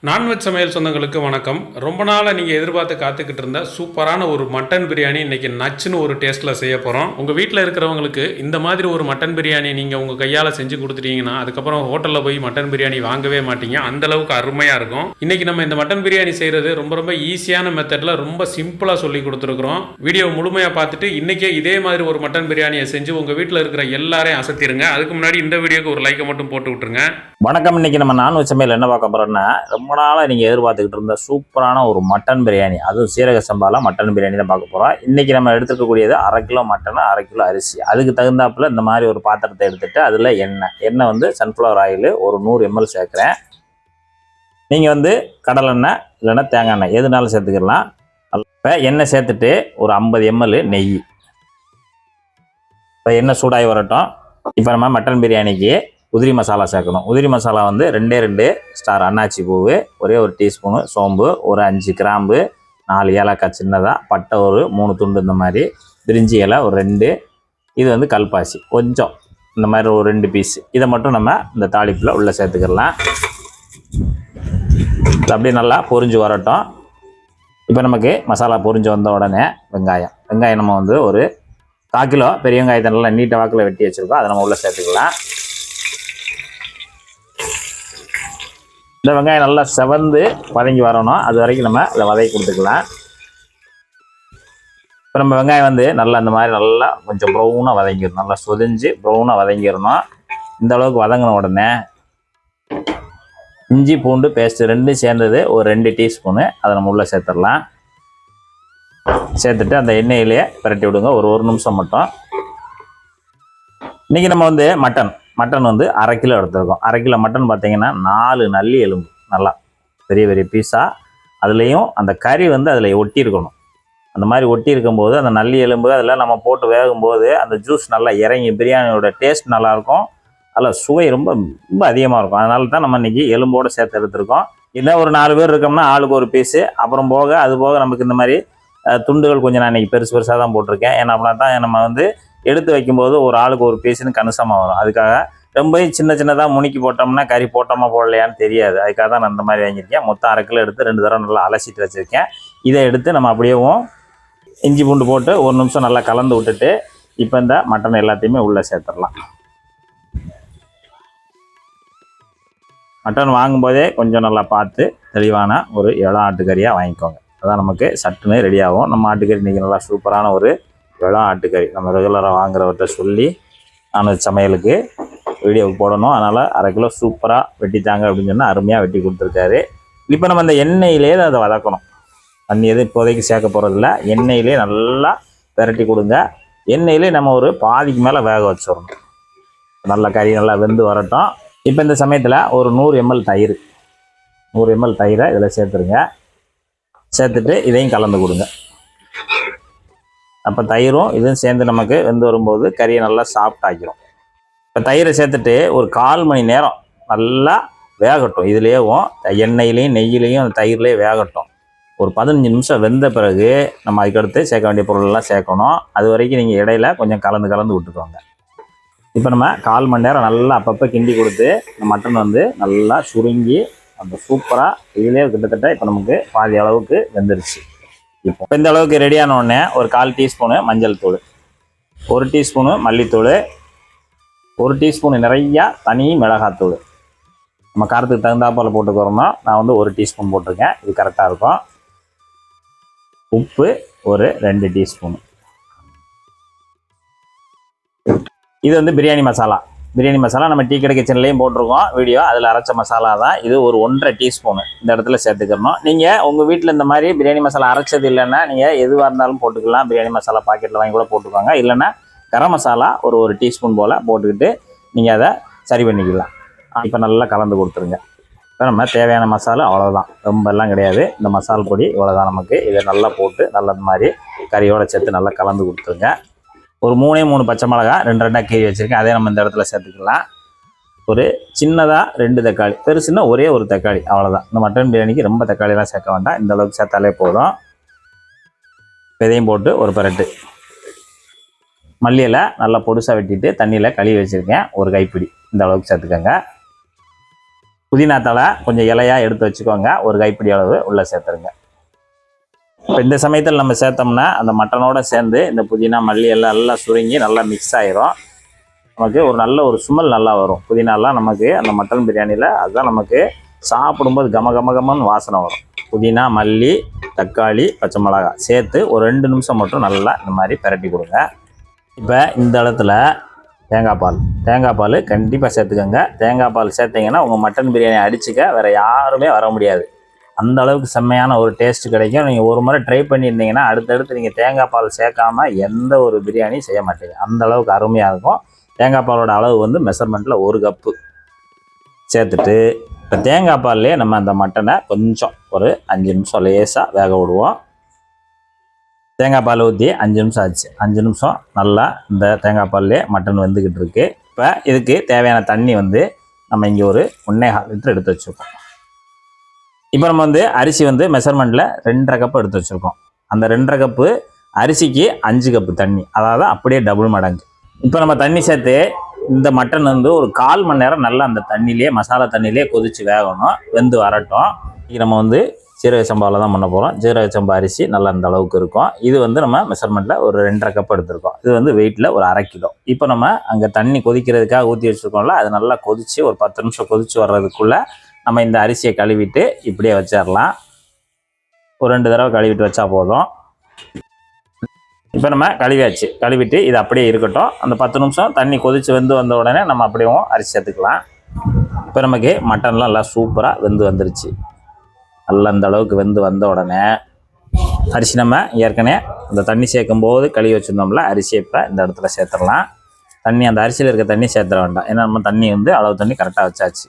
Non veg சமையல் சொந்தங்களுக்கு வணக்கம். ரொம்ப நாளாக நீங்கள் எதிர்பார்த்து காத்துக்கிட்டு இருந்த சூப்பரான ஒரு மட்டன் பிரியாணி இன்றைக்கி நச்சுன்னு ஒரு டேஸ்ட்டில் செய்ய போகிறோம். உங்கள் வீட்டில் இருக்கிறவங்களுக்கு இந்த மாதிரி ஒரு மட்டன் பிரியாணி நீங்கள் உங்கள் கையால் செஞ்சு கொடுத்துட்டீங்கன்னா அதுக்கப்புறம் ஹோட்டலில் போய் மட்டன் பிரியாணி வாங்கவே மாட்டீங்க. அந்தளவுக்கு அருமையாக இருக்கும். இன்றைக்கி நம்ம இந்த மட்டன் பிரியாணி செய்கிறது ரொம்ப ஈஸியான மெத்தடில் ரொம்ப சிம்பிளாக சொல்லி கொடுத்துருக்குறோம். வீடியோ முழுமையாக பார்த்துட்டு இன்றைக்கே இதே மாதிரி ஒரு மட்டன் பிரியாணியை செஞ்சு உங்கள் வீட்டில் இருக்கிற எல்லாரையும் அசத்திடுங்க. அதுக்கு முன்னாடி இந்த வீடியோக்கு ஒரு லைக்கை மட்டும் போட்டு விட்டுருங்க. வணக்கம். இன்னைக்கு நம்ம நான்வெஜ் சமையல் என்ன பார்க்க போறோம்னா, ரொம்ப நாளாக நீங்கள் எதிர்பார்த்துக்கிட்டு இருந்த சூப்பரான ஒரு மட்டன் பிரியாணி, அதுவும் சீரக சம்பால மட்டன் பிரியாணி தான் பார்க்க போகிறோம். இன்றைக்கி நம்ம எடுத்துக்கக்கூடியது 1/2 கிலோ மட்டன், 1/2 கிலோ அரிசி. அதுக்கு தகுந்தாப்புல இந்த மாதிரி ஒரு பாத்திரத்தை எடுத்துகிட்டு அதில் எண்ணெய் வந்து சன்ஃப்ளவர் ஆயில் ஒரு 100 ml சேர்க்குறேன். நீங்கள் வந்து கடலெண்ணெய் இல்லைன்னா தேங்காய் எண்ணெய் எதுனாலும் சேர்த்துக்கலாம். இப்போ எண்ணெய் சேர்த்துட்டு ஒரு 50 ml நெய். இப்போ எண்ணெய் சூடாகி வரட்டும். இப்போ நம்ம மட்டன் பிரியாணிக்கு உதிரி மசாலா சேர்க்கணும். உதிரி மசாலா வந்து 2 ஸ்டார் அன்னாச்சி பூவு, ஒரே ஒரு டீஸ்பூனு சோம்பு, ஒரு 5 கிராம்பு, 4 ஏலக்காய் சின்னதாக, பட்டை ஒரு 3 துண்டு, இந்த மாதிரி பிரிஞ்சி இலை ஒரு 2, இது வந்து கல்பாசி கொஞ்சம், இந்த மாதிரி ஒரு 2 பீஸ். இதை மட்டும் நம்ம இந்த தாளிப்பில் உள்ளே சேர்த்துக்கலாம். அப்படியே நல்லா பொரிஞ்சு வரட்டும். இப்போ நமக்கு மசாலா பொரிஞ்சு வந்த உடனே வெங்காயம் நம்ம வந்து ஒரு 1/4 கிலோ பெரிய வெங்காயத்தை நல்லா நீட்டை வாக்கில் வெட்டி வச்சுருக்கோம். அதை நம்ம உள்ளே சேர்த்துக்கலாம். இந்த வெங்காயம் நல்லா செவந்து வதங்கி வரணும். அது வரைக்கும் நம்ம இதை வதக்கி கொடுத்துக்கலாம். இப்போ நம்ம வெங்காயம் வந்து நல்லா இந்த மாதிரி நல்லா கொஞ்சம் ப்ரௌனாக வதங்கிடணும். நல்லா சொதிஞ்சு ப்ரௌனாக வதங்கிடணும். இந்த அளவுக்கு வதங்கின உடனே இஞ்சி பூண்டு பேஸ்ட்டு 2 சேர்ந்தது ஒரு 2 டீஸ்பூனு, அதை நம்ம உள்ளே சேர்த்துடலாம். சேர்த்துட்டு அந்த எண்ணெயிலேயே பிரட்டி விடுங்க ஒரு 1 நிமிஷம் மட்டும். இன்றைக்கி நம்ம வந்து மட்டன் வந்து 1/2 கிலோ எடுத்துருக்கோம். 1/2 கிலோ மட்டன் பார்த்தீங்கன்னா 4 நல்லி எலும்பு நல்லா பெரிய பெரிய பீஸாக, அதுலேயும் அந்த கறி வந்து அதில் ஒட்டி இருக்கணும். அந்த மாதிரி ஒட்டி இருக்கும்போது அந்த நல்லி எலும்பு அதில் நம்ம போட்டு வேகும்போது அந்த ஜூஸ் நல்லா இறங்கி பிரியாணியோட டேஸ்ட் நல்லாயிருக்கும். அதில் சுவை ரொம்ப ரொம்ப அதிகமாக இருக்கும். அதனால தான் நம்ம இன்றைக்கி எலும்போடு சேர்த்து எடுத்துருக்கோம். இன்னும் ஒரு 4 பேர் இருக்கோம்னா ஆளுக்கு ஒரு பீஸு. அப்புறம் அது போக நமக்கு இந்த மாதிரி துண்டுகள் கொஞ்சம் நான் இன்றைக்கி பெருசாக தான் போட்டிருக்கேன். ஏன்னா அப்படின்னா தான் நம்ம வந்து எடுத்து வைக்கும்போது ஒரு ஆளுக்கு ஒரு பீஸுன்னு கணிசமாக வரும். அதுக்காக ரொம்ப சின்னதாக முனிக்கி போட்டோம்னா கறி போட்டோமா போடலையான்னு தெரியாது. அதுக்காக தான் நான் இந்த மாதிரி வாங்கியிருக்கேன். மொத்தம் 1/2 கிலோ எடுத்து 2 தடவை நல்லா அலசிட்டு வச்சுருக்கேன். இதை எடுத்து நம்ம அப்படியேவும் இஞ்சி பூண்டு போட்டு 1 நிமிஷம் நல்லா கலந்து விட்டுட்டு இப்போ இந்த மட்டன் எல்லாத்தையுமே உள்ளே சேர்த்துடலாம். மட்டன் வாங்கும்போதே கொஞ்சம் நல்லா பார்த்து தெளிவான ஒரு இளம் ஆட்டுக்கறியாக வாங்கிக்கோங்க. அதான் நமக்கு சட்டுன்னு ரெடி ஆகும். நம்ம ஆட்டுக்கறி இன்றைக்கி நல்லா சூப்பரான ஒரு இளம் ஆட்டுக்கறி நம்ம ரெகுலராக வாங்குறவர்கிட்ட சொல்லி நான்வெஜ் சமையலுக்கு வீடியோவுக்கு போடணும். அதனால் 1/2 கிலோ சூப்பராக வெட்டித்தாங்க அப்படின்னு சொன்னால் அருமையாக வெட்டி கொடுத்துருக்காரு. இப்போ நம்ம இந்த எண்ணெயிலே அதை வதக்கணும். தண்ணி எதுவும் இப்போதைக்கு சேர்க்க போகிறதில்ல. எண்ணெயிலே நல்லா பெரட்டி கொடுங்க. எண்ணெயிலே நம்ம ஒரு பாதிக்கு மேலே வேக வச்சிடணும். நல்லா கறி நல்லா வெந்து வரட்டும். இப்போ இந்த சமயத்தில் ஒரு 100 ml தயிர், 100 ml தயிரை இதில் சேர்த்துருங்க. சேர்த்துட்டு இதையும் கலந்து கொடுங்க. அப்போ தயிரும் இதுவும் சேர்ந்து நமக்கு வெந்து வரும்போது கறியை நல்லா சாஃப்ட் ஆக்கிரும். இப்போ தயிரை சேர்த்துட்டு ஒரு 1/4 மணி நேரம் நல்லா வேகட்டும். இதுலேயும் எண்ணெயிலையும் நெய்யிலையும் அந்த தயிர்லேயே வேகட்டும். ஒரு 15 நிமிஷம் வெந்த பிறகு நம்ம அதுக்கடுத்து சேர்க்க வேண்டிய பொருளெல்லாம் சேர்க்கணும். அது வரைக்கும் நீங்கள் இடையில கொஞ்சம் கலந்து விட்டுக்கோங்க. இப்போ நம்ம 1/4 மணி நேரம் நல்லா அப்பப்போ கிண்டி கொடுத்து இந்த மட்டன் வந்து நல்லா சுருங்கி அந்த சூப்பராக இதுலேயே கிட்டத்தட்ட இப்போ நமக்கு பாதி அளவுக்கு வெந்துருச்சு. இப்போ இந்த அளவுக்கு ரெடியான உடனே ஒரு 1/4 டீஸ்பூனு மஞ்சள் தூள், 1 டீஸ்பூனு மல்லித்தூள், 1 டீஸ்பூனு நிறையா தனி மிளகாத்தூள், நம்ம காரத்துக்கு தகுந்தாப்பில் போட்டுக்கிறோம்னா நான் வந்து 1 டீஸ்பூன் போட்டிருக்கேன். இது கரெக்டாக இருக்கும். உப்பு ஒரு 2 டீஸ்பூனு. இது வந்து பிரியாணி மசாலா நம்ம டீ கடை கிச்சன்லேயும் போட்டிருக்கோம் வீடியோ. அதில் அரைச்ச மசாலா தான் இது. ஒரு 1.5 டீஸ்பூனு இந்த இடத்துல சேர்த்துக்கணும். நீங்கள் உங்கள் வீட்டில் இந்த மாதிரி பிரியாணி மசாலா அரைச்சது இல்லைன்னா நீங்கள் எதுவாக இருந்தாலும் போட்டுக்கலாம். பிரியாணி மசாலா பாக்கெட்டில் வாங்கி கூட போட்டுக்கோங்க. இல்லைன்னா கரம் மசாலா ஒரு 1 டீஸ்பூன் போல் போட்டுக்கிட்டு நீங்கள் அதை சரி பண்ணிக்கலாம். இப்போ நல்லா கலந்து கொடுத்துருங்க. இப்போ நம்ம தேவையான மசாலா அவ்வளோதான், ரொம்ப எல்லாம் கிடையாது. இந்த மசால் பொடி இவ்வளோதான் நமக்கு. இதை நல்லா போட்டு நல்லா இந்த மாதிரி கறியோடு சேர்த்து நல்லா கலந்து கொடுத்துருங்க. ஒரு 3 பச்சை மிளகா 2 கீரி வச்சுருக்கேன். அதே நம்ம இந்த இடத்துல சேர்த்துக்கலாம். ஒரு சின்னதாக 2 தக்காளி, பெருசுன்னா ஒரே ஒரு தக்காளி, அவ்வளோதான். இந்த மட்டன் பிரியாணிக்கு ரொம்ப தக்காளிலாம் சேர்க்க வேண்டாம். இந்த அளவுக்கு சேர்த்தாலே போதும். இதையும் போட்டு ஒரு பரட்டு. மல்லியில் நல்லா பொடுசாக வெட்டிட்டு தண்ணியில் கழுவி வச்சுருக்கேன். ஒரு கைப்பிடி இந்த அளவுக்கு சேர்த்துக்கோங்க. புதினா தழை கொஞ்சம் இலையாக எடுத்து வச்சுக்கோங்க, ஒரு கைப்பிடி அளவு உள்ளே சேர்த்துருங்க. இப்போ இந்த சமயத்தில் நம்ம சேர்த்தோம்னா அந்த மட்டனோட சேர்ந்து இந்த புதினா மல்லி எல்லாம் நல்லா சுருங்கி நல்லா மிக்ஸ் ஆயிரும். நமக்கு ஒரு நல்ல ஒரு ஸ்மெல் நல்லா வரும். புதினாலாம் நமக்கு அந்த மட்டன் பிரியாணியில் அதுதான் நமக்கு சாப்பிடும்போது கமன்னு வாசனை வரும். புதினா, மல்லி, தக்காளி, பச்சை மிளகாய் சேர்த்து ஒரு 2 நிமிஷம் மட்டும் நல்லா இந்த மாதிரி பிரட்டி கொடுங்க. இப்போ இந்த இடத்துல தேங்காய் பால் கண்டிப்பாக சேர்த்துக்கோங்க. தேங்காய் பால் சேர்த்திங்கன்னா உங்கள் மட்டன் பிரியாணி அடிச்சுக்க வேறு யாருமே வர முடியாது. அந்த அளவுக்கு செம்மையான ஒரு டேஸ்ட் கிடைக்கும். நீங்கள் ஒரு முறை ட்ரை பண்ணியிருந்தீங்கன்னா அடுத்தடுத்து நீங்கள் தேங்காய் பால் சேர்க்காம எந்த ஒரு பிரியாணி செய்ய மாட்டீங்க. அந்த அளவுக்கு அருமையாக இருக்கும். தேங்காய் பாலோட அளவு வந்து மெஷர்மெண்ட்டில் 1 கப்பு சேர்த்துட்டு இப்போ தேங்காய் பால்லையே நம்ம அந்த மட்டனை கொஞ்சம் ஒரு 5 நிமிஷம் லேசாக வேக விடுவோம். தேங்காய் பால் ஊற்றி 5 நிமிஷம் ஆச்சு. 5 நிமிஷம் நல்லா இந்த தேங்காய் பால்லே மட்டன் வெந்துக்கிட்டு இருக்கு. இப்போ இதுக்கு தேவையான தண்ணி வந்து நம்ம இங்கே ஒரு 1.25 லிட்டர் எடுத்து வச்சுருக்கோம். இப்போ நம்ம வந்து அரிசி வந்து மெஷர்மெண்ட்டில் 2.5 கப்பு எடுத்து வச்சுருக்கோம். அந்த 2.5 கப்பு அரிசிக்கு 5 கப்பு தண்ணி, அதாவது அப்படியே டபுள் மடங்கு. இப்போ நம்ம தண்ணி சேர்த்து இந்த மட்டன் வந்து ஒரு 1/4 மணி நேரம் நல்லா அந்த தண்ணியிலே மசாலா தண்ணியிலே கொதித்து வேகணும், வெந்து வரட்டும். நம்ம வந்து சீரக சம்பாவில் தான் பண்ண போகிறோம். சீரக சம்பா அரிசி நல்லா அந்த அளவுக்கு இருக்கும். இது வந்து நம்ம மெஷர்மெண்ட்டில் ஒரு 2.5 கப் எடுத்துருக்கோம். இது வந்து வெயிட்டில் ஒரு 1/2 கிலோ. இப்போ நம்ம அங்கே தண்ணி கொதிக்கிறதுக்காக ஊற்றி வச்சுருக்கோம்ல, அது நல்லா கொதித்து ஒரு 10 நிமிஷம் கொதித்து வர்றதுக்குள்ளே நம்ம இந்த அரிசியை கழுவிட்டு இப்படியே வச்சிடலாம். ஒரு 2 தடவை கழுவிட்டு வச்சா போதும். இப்போ நம்ம கழுவியாச்சு. கழுவிட்டு இது அப்படியே இருக்கட்டும். அந்த 10 நிமிஷம் தண்ணி கொதித்து வெந்து வந்த உடனே நம்ம அப்படியே அரிசி சேர்த்துக்கலாம். இப்போ நமக்கு மட்டன்லாம் நல்லா சூப்பராக வெந்து வந்துருச்சு. நல்லா அந்த அளவுக்கு வெந்து வந்த உடனே அரிசி நம்ம ஏற்கனவே அந்த தண்ணி சேர்க்கும் போது கழுவி வச்சுருந்தோம்ல, அரிசியை இப்போ இந்த இடத்துல சேர்த்துடலாம். தண்ணி அந்த அரிசியில் இருக்க தண்ணி சேர்த்துட வேண்டாம், ஏன்னா நம்ம தண்ணி வந்து அளவு தண்ணி கரெக்டாக வச்சாச்சு.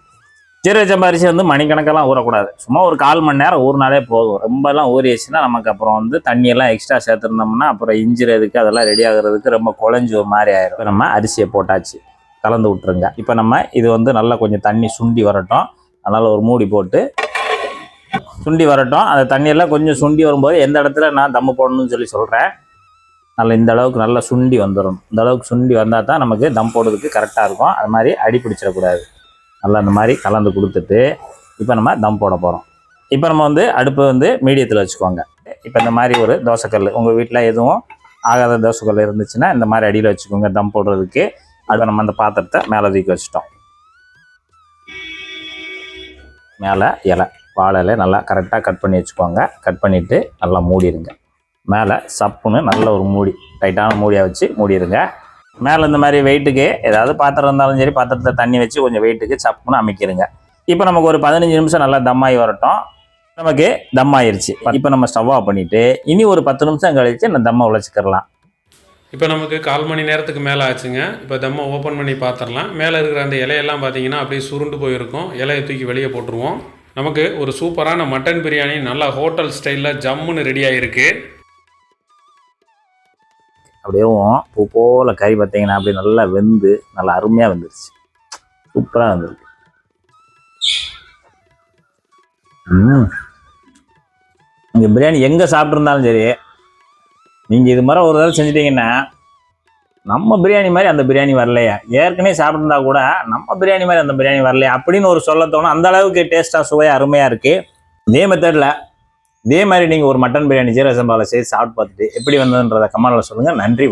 சீரக சம்பா அரிசி வந்து மணிக்கணக்கெல்லாம் ஊறக்கூடாது. சும்மா ஒரு 1/4 மணி நேரம் ஊறினாலே போதும். ரொம்பலாம் ஊறிடுச்சுன்னா நமக்கு அப்புறம் வந்து தண்ணியெல்லாம் எக்ஸ்ட்ரா சேர்த்துருந்தோம்னா அப்புறம் இஞ்சிறதுக்கு அதெல்லாம் ரெடி ஆகுறதுக்கு ரொம்ப குழஞ்சி ஒரு மாதிரி ஆயிரும். இப்போ நம்ம அரிசியை போட்டாச்சு, கலந்து விட்டுருங்க. இப்போ நம்ம இது வந்து நல்லா கொஞ்சம் தண்ணி சுண்டி வரட்டும். அதனால் ஒரு மூடி போட்டு சுண்டி வரட்டும். அந்த தண்ணியெல்லாம் கொஞ்சம் சுண்டி வரும்போது எந்த இடத்துல நான் தம்மு போடணும்னு சொல்கிறேன். நல்லா இந்த அளவுக்கு நல்லா சுண்டி வந்துடும். இந்த அளவுக்கு சுண்டி வந்தால் தான் நமக்கு தம் போடுறதுக்கு கரெக்டாக இருக்கும். அது மாதிரி அடி பிடிச்சிடக்கூடாது. நல்லா அந்த மாதிரி கலந்து கொடுத்துட்டு இப்போ நம்ம தம் போட போகிறோம். இப்போ நம்ம வந்து அடுப்பு வந்து மீடியத்தில் வச்சுக்கோங்க. இப்போ இந்த மாதிரி ஒரு தோசைக்கல் உங்கள் வீட்டில் எதுவும் ஆகாத தோசைக்கல் இருந்துச்சுன்னா இந்த மாதிரி அடியில் வச்சுக்கோங்க தம் போடுறதுக்கு. அதை நம்ம அந்த பாத்திரத்தை மேலே தூக்கி வச்சுட்டோம். மேலே இலை வாழை இலை நல்லா கரெக்டாக கட் பண்ணி வச்சுக்கோங்க. கட் பண்ணிவிட்டு நல்லா மூடிடுங்க. மேலே சப்புன்னு நல்ல ஒரு மூடி, டைட்டான மூடியாக வச்சு மூடிடுங்க. மேலே இந்த மாதிரி வெயிட்டுக்கு ஏதாவது பாத்திரம் இருந்தாலும் சரி, பாத்திரத்தில் தண்ணி வச்சு கொஞ்சம் வெயிட்டுக்கு சப்புன்னு அமைக்கிடுங்க. இப்போ நமக்கு ஒரு 15 நிமிஷம் நல்லா தம்மாகி வரட்டும். நமக்கு தம் ஆயிடுச்சு. இப்போ நம்ம ஸ்டவ் ஆஃப் பண்ணிவிட்டு இனி ஒரு 10 நிமிஷம் கழித்து இந்த தம்மை உழைச்சிக்கிறலாம். இப்போ நமக்கு 1/4 மணி நேரத்துக்கு மேலே ஆச்சுங்க. இப்போ தம்மை ஓப்பன் பண்ணி பார்த்துடலாம். மேலே இருக்கிற அந்த இலையெல்லாம் பார்த்தீங்கன்னா அப்படியே சுருண்டு போயிருக்கும். இலையை தூக்கி வெளியே போட்டுருவோம். நமக்கு ஒரு சூப்பரான மட்டன் பிரியாணி நல்லா ஹோட்டல் ஸ்டைலில் ஜம்முன்னு ரெடி ஆகிருக்கு. அப்படியே பூ போல் கறி பார்த்தீங்கன்னா அப்படியே நல்லா வெந்து நல்லா அருமையாக வந்துருச்சு. சூப்பராக வந்துருக்கு. இந்த பிரியாணி எங்கே சாப்பிட்ருந்தாலும் சரி, நீங்கள் இது மாதிரி ஒரு தடவை செஞ்சிட்டிங்கன்னா நம்ம பிரியாணி மாதிரி அந்த பிரியாணி வரலையா, ஏற்கனவே சாப்பிட்ருந்தா கூட நம்ம பிரியாணி மாதிரி அந்த பிரியாணி வரலையா அப்படின்னு ஒரு சொல்ல தோணும். அந்த அளவுக்கு டேஸ்ட்டாக சுவையாக அருமையாக இருக்குது. இதே மெத்தடில் இதே மாதிரி நீங்கள் ஒரு மட்டன் பிரியாணி சீரக சம்பாவில் செய்து சாப்பிட்டு பார்த்துட்டு எப்படி வந்ததுன்றதை கமெண்ட்டில் சொல்லுங்கள். நன்றி.